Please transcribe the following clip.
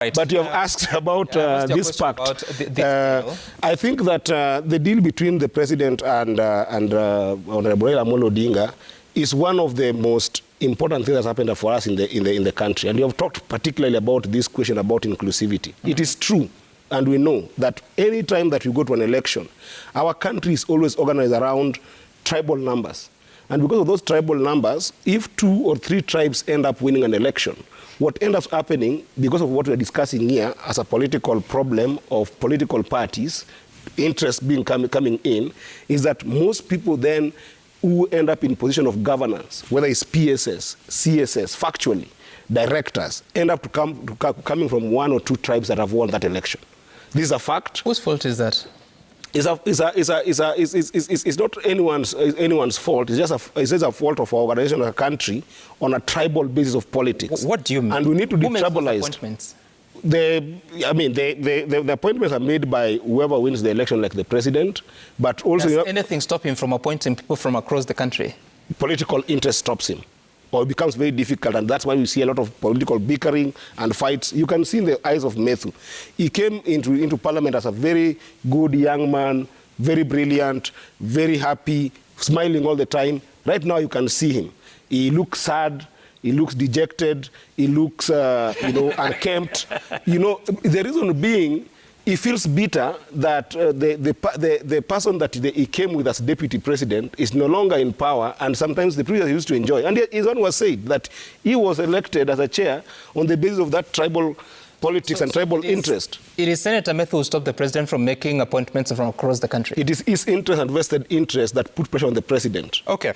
Right. But you have asked about this pact. I think that the deal between the president and Honorable Raila Odinga is one of the most important things that's happened for us in the country. And you have talked particularly about this question about inclusivity. It is true, and we know that any time that we go to an election, our country is always organized around tribal numbers. And because of those tribal numbers, if 2 or 3 tribes end up winning an election, what ends up happening, because of what we're discussing here as a political problem of political parties, interest being coming in, is that most people then who end up in position of governance, whether it's PSS, CSS, factually, directors, end up coming from 1 or 2 tribes that have won that election. This is a fact. Whose fault is that? It's not anyone's fault. It's just a fault of our organization of a country on a tribal basis of politics. What do you mean? And we need to detribalize. Appointments? The appointments are made by whoever wins the election, like the president. But also, does anything stop him from appointing people from across the country? Political interest stops him, or it becomes very difficult, and that's why we see a lot of political bickering and fights. You can see in the eyes of Methu. He came into parliament as a very good young man, very brilliant, very happy, smiling all the time. Right now you can see him. He looks sad, he looks dejected, he looks unkempt. The reason being, he feels bitter that the person that he came with as deputy president is no longer in power, and sometimes the previous used to enjoy. And his one was said that he was elected as a chair on the basis of that tribal politics and tribal interest. It is Senator Methu who stopped the president from making appointments from across the country. It is his interest and vested interest that put pressure on the president. Okay.